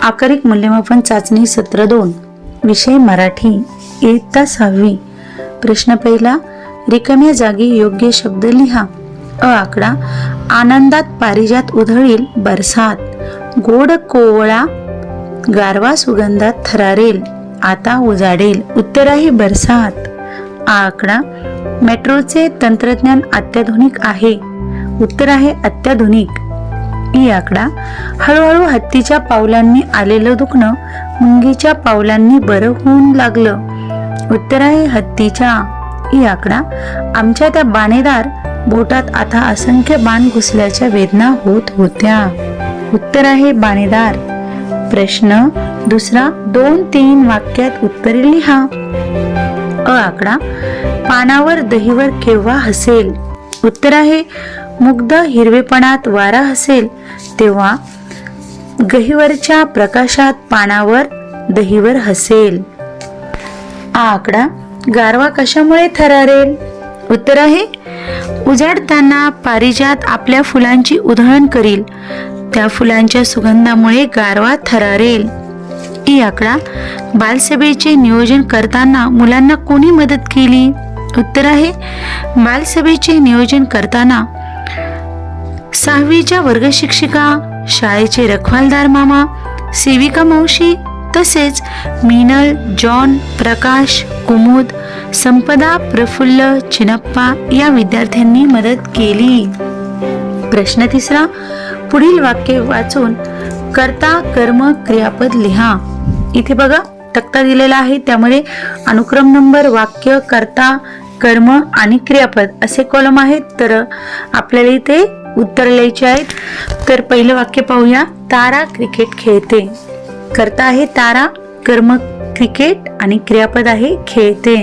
आकारिक मूल्यमापन चाचणी सत्र 2 विषय मराठी इयत्ता 6वी. प्रश्न पहिला, रिकाम्या जागी योग्य शब्द लिहा. अ आकडा, आनंदात पारिजात उधळील बरसात, गोड कोवळा गारवा सुगंधात थरारेल, आता उजाडेल. उत्तर आहे बरसात. आ आकडा, मेट्रोचे तंत्रज्ञान अत्याधुनिक आहे. उत्तर आहे अत्याधुनिक. ई आकडा, हळूहळू हत्तीच्या पावलांनी आलेलं दुखणं मुंगीच्या पावलांनी बरं होऊन लागलं. उत्तर आहे हत्तीच्या. ई आकडा, आमच्या त्या बाणेदार बोटात आता असंख्य बाण घुसल्याच्या वेदना होत होत्या. उत्तर आहे बाणेदार. प्रश्न दुसरा, 2-3 वाक्यात उत्तरे लिहा. अ आकडा, पानावर दहीवर केव्हा हसेल. उत्तर आहे मुग्ध हिरवेपणात वारा हसेल तेव्हा गहीवरच्या प्रकाशात पानावर दहीवर हसेल. आ आकडा, गारवा कशामुळे थरारेल. उत्तर आहे उजाडताना पारिजात आपल्या फुलांची उधळण करील, त्या फुलांच्या सुगंधामुळे गारवा थरारेल. ई आकडा, बालसभेचे नियोजन करताना मुलांना कोणी मदत केली. उत्तर आहे बालसभेचे नियोजन करताना 6वीच्या वर्ग शिक्षिका, शाळेचे रखवालदार मामा, सेविका मावशी तसेच मीनल, जॉन, प्रकाश, कुमुद, संपदा, प्रफुल्ल, चिनप्पा या विद्यार्थ्यांनी मदत केली. प्रश्न तिसरा, पुढील वाक्य वाचून कर्ता कर्म क्रियापद लिहा. इथे बघा तक्ता दिलेला आहे, त्यामध्ये अनुक्रम नंबर, वाक्य, कर्ता, कर्म आणि क्रियापद असे कॉलम आहेत. तर आपल्याला इथे उत्तर लिहायचे आहेत. तर पहिलं वाक्य पाहूया. तारा क्रिकेट खेळते. कर्ता आहे तारा, कर्म क्रिकेट आणि क्रियापद आहे खेळते.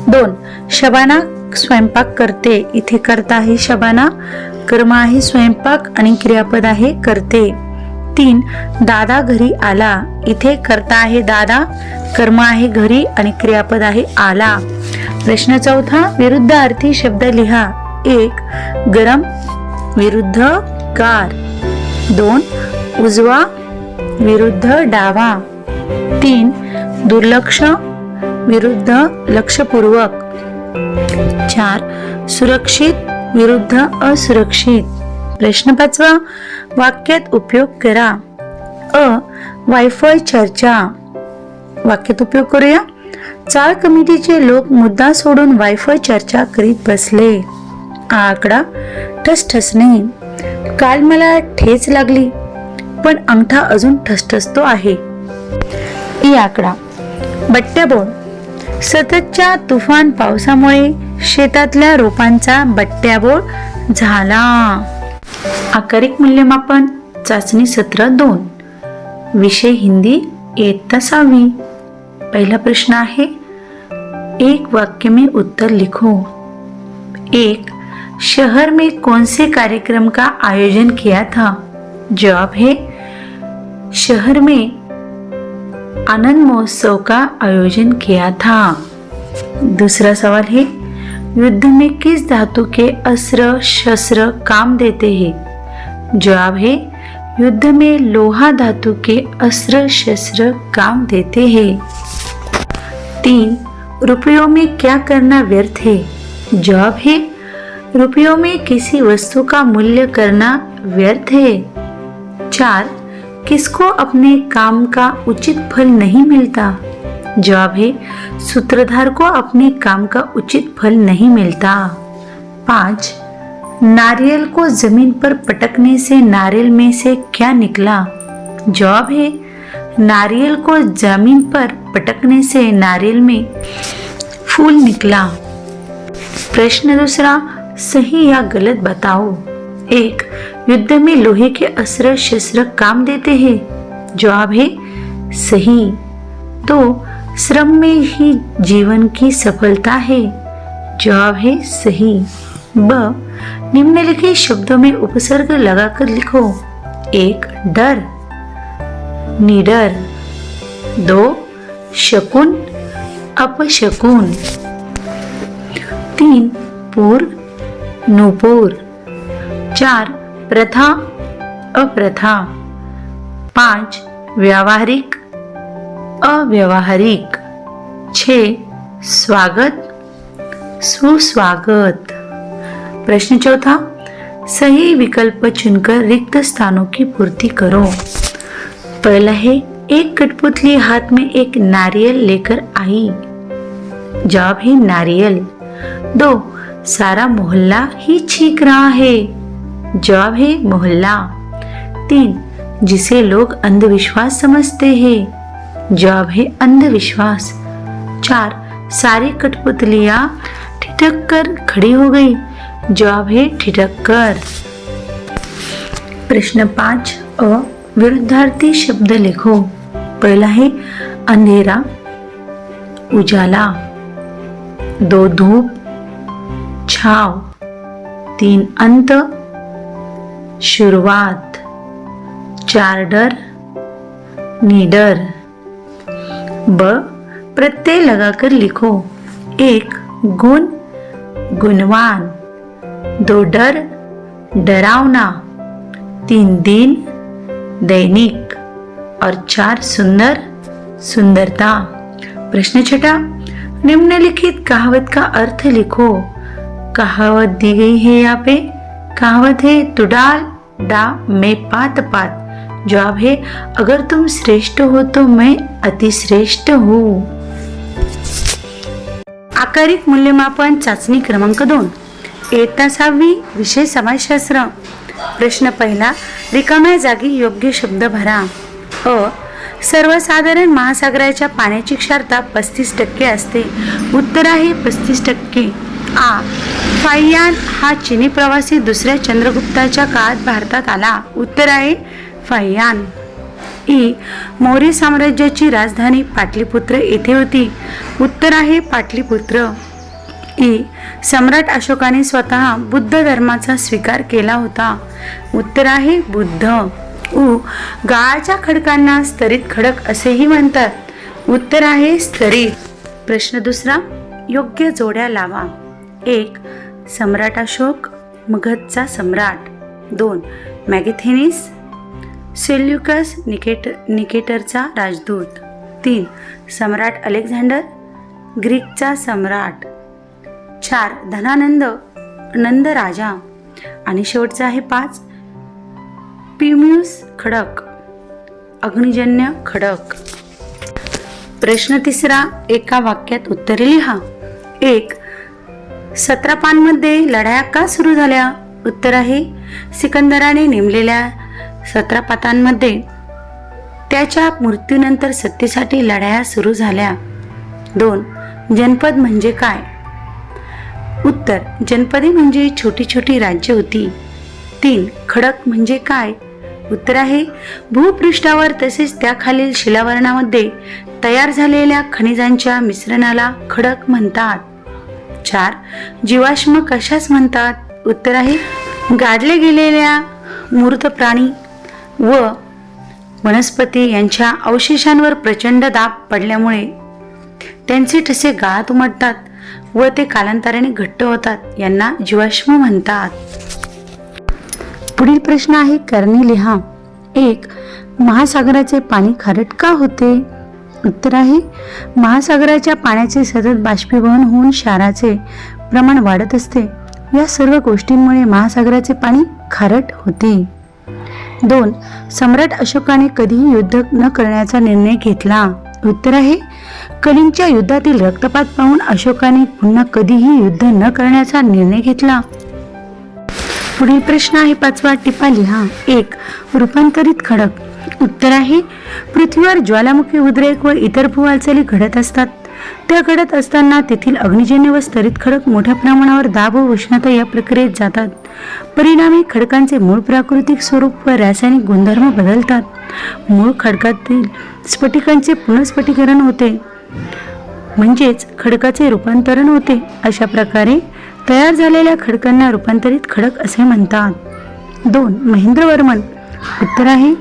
2, शबाना स्वयंपाक करते. इथे कर्ता आहे शबाना, कर्म आहे स्वयंपाक आणि क्रियापद आहे करते. 3, दादा घरी आला. इथे कर्ता आहे दादा, कर्म आहे घरी आणि क्रियापद आहे आला. प्रश्न चौथा, विरुद्धार्थी शब्द लिहा. 1, गरम विरुद्ध गार. 2, उजवा विरुद्ध डावा. 3, दुर्लक्ष विरुद्ध लक्षपूर्वक. 4, सुरक्षित विरुद्ध असुरक्षित. प्रश्न 5, वाक्यात उपयोग करा. अ, वायफळ चर्चा. वाक्यात उपयोग करूया. चाळ कमिटीचे लोक मुद्दा सोडून वायफळ चर्चा करीत बसले. आ आकडा, ठसठसणे. काल मला ठेच लागली पण अंगठा अजून ठसठसतो आहे. ई आकडा, बट्ट्याबोळ. सततच्या तुफान पावसामुळे शेतातल्या रोपांचा बट्ट्याबोळ झाला. आकारिक मूल्यमापन चाचणी सत्र 2 विषय हिंदी इयत्ता 6वी. पहला प्रश्न आहे, एक वाक्य में उत्तर लिखो. 1, शहर में कौन से कार्यक्रम का आयोजन किया था. जवाब है शहर में आनंद महोत्सव का आयोजन किया था. दूसरा सवाल है, युद्ध में किस धातु के अस्त्र शस्त्र काम देते हैं. जवाब है युद्ध में लोहा धातु के अस्त्र शस्त्र काम देते हैं. 3, रुपयों में क्या करना व्यर्थ है. जवाब है रुपयों में किसी वस्तु का मूल्य करना व्यर्थ है. 4, किसको अपने काम का उचित फल नहीं मिलता. जवाब है सूत्रधार को अपने काम का उचित फल नहीं मिलता. 5, नारियल को जमीन पर पटकने से नारियल में से क्या निकला. जवाब है नारियल को जमीन पर पटकने से नारियल में फूल निकला. प्रश्न दूसरा, सही या गलत बताओ. 1, युद्ध में लोहे के अस्त्र शस्त्र काम देते हैं. जवाब है सही. 2, श्रम में ही जीवन की सफलता है. जवाब है सही. ब, निम्नलिखित शब्दों में उपसर्ग लगाकर लिखो. 1, डर निडर. 2, शकुन अपशकुन. 3, पूर्व नूपुर. 4, प्रथा अप्रथा. 5, व्यावहारिक अव्यावहारिक। 6 स्वागत सुस्वागत। प्रश्न चौथा, सही विकल्प चुनकर रिक्त स्थानों की पूर्ति करो। पहला है, एक कठपुतली हाथ में एक नारियल लेकर आई। जवाब है नारियल। 2 सारा मोहल्ला ही छींक रहा है। जवाब है मोहल्ला। 3 जिसे लोग अंधविश्वास समझते हैं। जवाब है अंधविश्वास। 4 सारी कठपुतलियां ठिठक कर खड़ी हो गई। जवाब है ठिठक कर। प्रश्न 5 विरुद्धार्थी शब्द लिखो। पहला है अंधेरा उजाला। 2 धूप छाव। 3 अंत शुरुआत। 4 डर निडर। ब प्रत्यय लगाकर लिखो। 1 गुण गुणवान। 2 डर डरावना। 3 दिन दैनिक और 4 सुंदर सुंदरता। प्रश्न 6 निम्नलिखित कहावत का अर्थ लिखो। कहावत दी गई है यहाँ पे। कहावत है तू डाल डा मैं पात पात। जवाब है अगर तुम श्रेष्ठ हो तो मैं अति श्रेष्ठ हूँ। आकारिक मूल्यमापन चाचणी क्रमांक 2 इयत्ता 6वी विषय समाजशास्त्र। प्रश्न पहिला, रिकाम्या जागी योग्य शब्द भरा। अ सर्वसाधारण महासागराच्या पाण्याची क्षारता 35% असते। उत्तर आहे 35%। आ फाहियान हा चीनी प्रवासी दुसऱ्या चंद्रगुप्ताच्या काळात भारतात आला। उत्तर आहे फाहियान। ई मौर्य साम्राज्याची राजधानी पाटलीपुत्र येथे होती। उत्तर आहे पाटलीपुत्र। ई सम्राट अशोकाने स्वतः बुद्ध धर्माचा स्वीकार केला होता। उत्तर आहे बुद्ध। उ गाळाच्या खडकांना स्तरित खडक असेही म्हणतात। उत्तर आहे स्तरित। प्रश्न दुसरा, योग्य जोड्या लावा। 1 सम्राट अशोक मगधचा सम्राट। 2 मॅगेथेनिस सेल्युकस निकेटरचा राजदूत। 3 सम्राट अलेक्झांडर ग्रीकचा सम्राट। 4 धनानंद नंद राजा। आणि शेवटचा आहे 5 प्युमियस खडक अग्निजन्य खडक। प्रश्न तिसरा, एका वाक्यात उत्तरे लिहा। 1 सत्रापांमध्ये लढाया का सुरू झाल्या? उत्तर आहे सिकंदराने नेमलेल्या सत्रापातांमध्ये त्याच्या मृत्यूनंतर सत्तेसाठी लढाया सुरू झाल्या। 2 जनपद म्हणजे काय? उत्तर जनपदे म्हणजे छोटी छोटी राज्य होती। 3 खडक म्हणजे काय? उत्तर आहे भूपृष्ठावर तसेच त्याखालील शिलावरणामध्ये तयार झालेल्या खनिजांच्या मिश्रणाला खडक म्हणतात। 4 जीवाश्म कशास म्हणतात? उत्तर आहे गाडले गेलेल्या मूर्त प्राणी व वनस्पती यांच्या अवशेषांवर प्रचंड दाब पडल्यामुळे त्यांचे ठसे गाळात उमटतात व ते कालांतराने घट्ट होतात, यांना जीवाश्म म्हणतात। पुढील प्रश्न आहे करणे लिहा। 1 महासागराचे पाणी खारट का होते? उत्तर आहे महासागराच्या पाण्याचे सतत बाष्पीभवन होऊन क्षाराचे प्रमाण वाढत असते। या सर्व गोष्टींमुळे महासागराचे पाणी खारट होते। 2 सम्राट अशोकाने कधीही युद्ध न करण्याचा निर्णय घेतला। उत्तर आहे कलिंगच्या युद्धातील रक्तपात पाहून अशोकाने पुन्हा कधीही युद्ध न करण्याचा निर्णय घेतला। पुढील प्रश्न आहे 5वा, टिपा लिहा। 1 रूपांतरित खडक। उत्तर आहे पृथ्वीवर ज्वालामुखी उद्रेक व इतर भूहालचाली घडत असतात। त्या घडत असताना तेथील अग्निजन्य व स्तरित खडक मोठ्या प्रमाणावर दाब व उष्णता या प्रक्रियेत जातात। परिणामी खडकांचे मूळ प्राकृतिक स्वरूप व रासायनिक गुणधर्म बदलतात। मूळ खडकातील स्फटिकांचे पुनर्स्फटिकीकरण होते, म्हणजेच खडकाचे रूपांतरण होते। अशा प्रकारे तयार झालेल्या खडकांना रूपांतरित खडक असे म्हणतात। 2 महेंद्रवर्मन। उत्तर आहे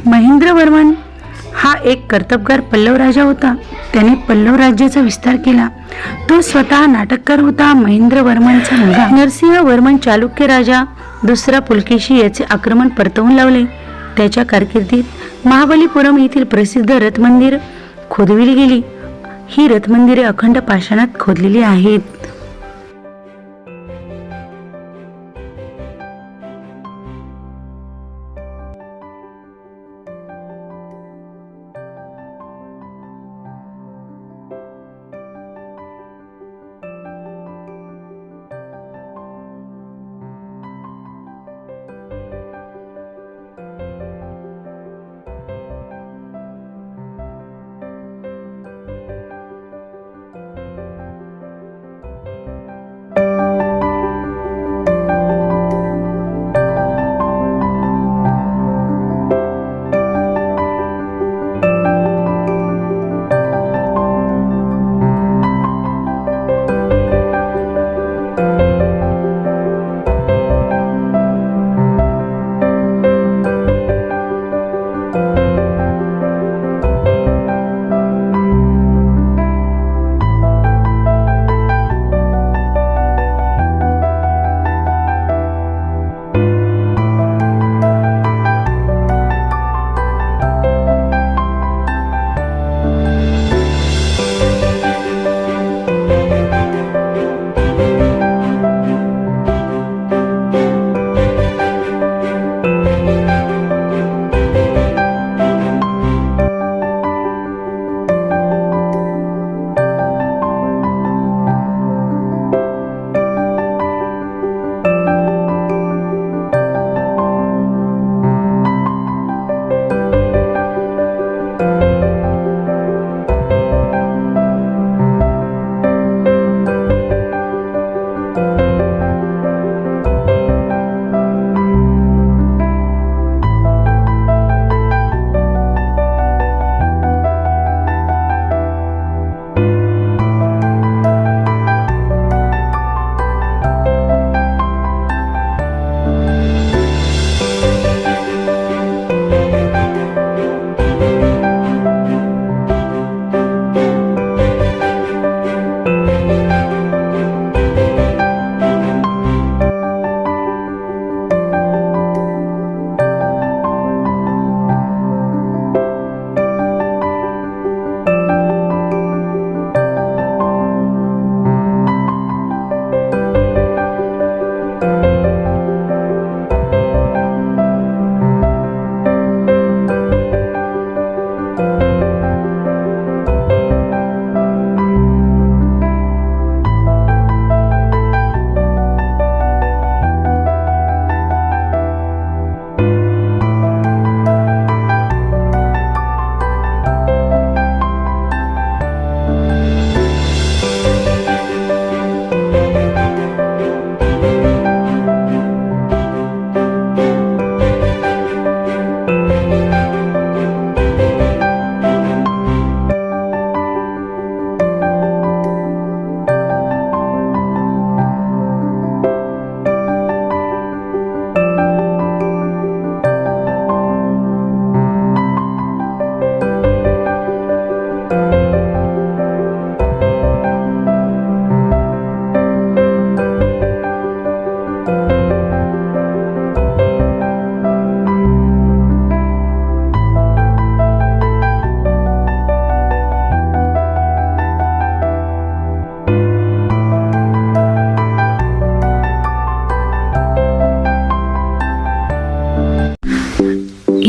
महेंद्रवर्मन हा एक कर्तबगार पल्लव राजा होता। त्याने पल्लव राज्याचा विस्तार केला। तो स्वतः नाटककार होता। महेंद्रवर्मनचा मुलगा नरसिंहवर्मन चालुक्य राजा दुसरा पुलकेशी याचे आक्रमण परतवून लावले। त्याच्या कारकिर्दीत महाबलीपुरम येथील प्रसिद्ध रथमंदिर खोदविली गेली. ही रथमंदिरे अखंड पाषाणात खोदलेली आहेत.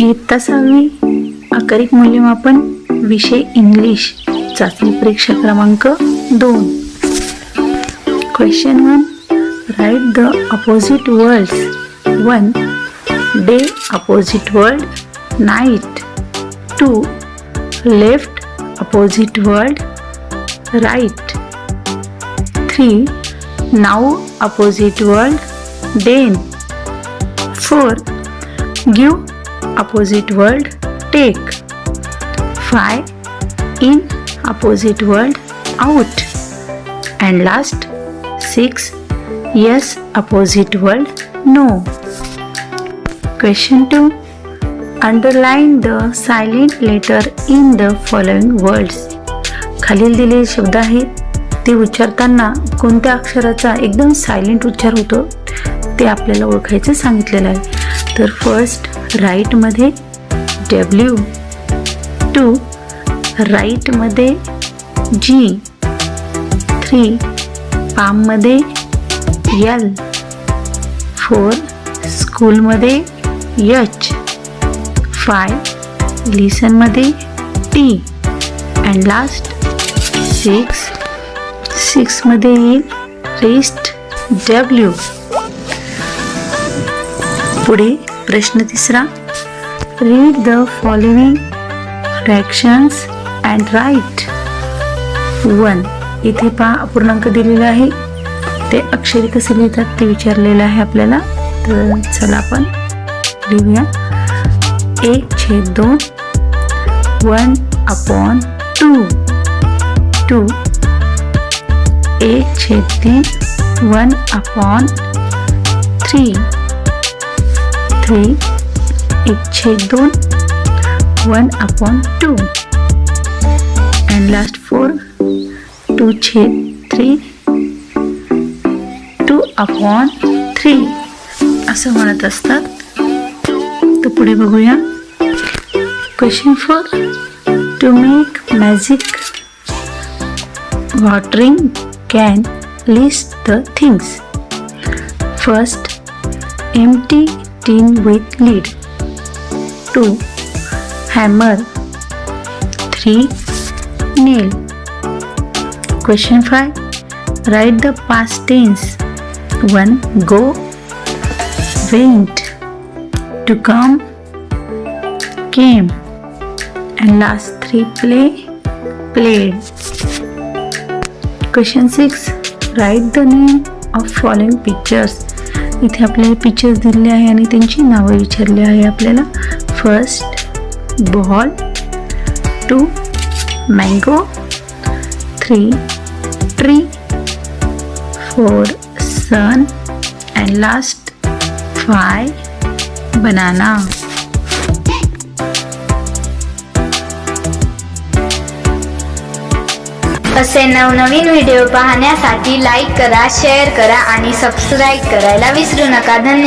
इयत्ता 6वी आकारिक मूल्यमापन विषय इंग्लिश चाचणी परीक्षा क्रमांक 2. Question 1. Write the opposite words. 1. Day opposite word night. 2. Left opposite word right. 3. Now opposite word then. 4. Give opposite word take. 5. In opposite word out. And last 6. Yes opposite word no. Question 2. Underline the silent letter in the following words. खालील दिलेले शब्द आहेत ते उच्चारताना कोणत्या अक्षराचा एकदम silent उच्चार होतो ते आपल्याला ओळखायचं सांगितलेलं आहे. तर फर्स्ट राईटमध्ये W. 2 राईटमध्ये G. 3 पाममध्ये L. 4 स्कूलमध्ये H. 5 लिसनमध्ये T. अँड लास्ट 6 मध्ये येईल रेस्ट W. पुढे प्रश्न तिसरा. Read the following fractions and write. 1 इथे पहा अपूर्णांक दिलेला आहे, ते अक्षरी कसे लिहितात ते विचारलेलं आहे आपल्याला. तर चला आपण लिहूया. 1/2 1/2 2 1/3 1/3 3 1/2 1/2 and last 4 2/3 2/3 असं म्हणत असतात. तर पुढे बघूया. Question 4. To make magic watering can list the things. First, empty tin with lid. 2 hammer. 3 nail. Question 5. Write the past tense. 1 go, went, to come, came, and last 3 play, played. Question 6. Write the name of following pictures. इथे आपल्याला pictures दिलेले आहे आणि त्यांची नावं विचारली आहे आपल्याला. First ball. 2 mango. 3 tree. 4 sun. And last 5 banana. असे नवनवीन व्हिडिओ पाहण्यासाठी लाईक करा, शेअर करा आणि सबस्क्राईब करायला विसरू नका. धन्यवाद.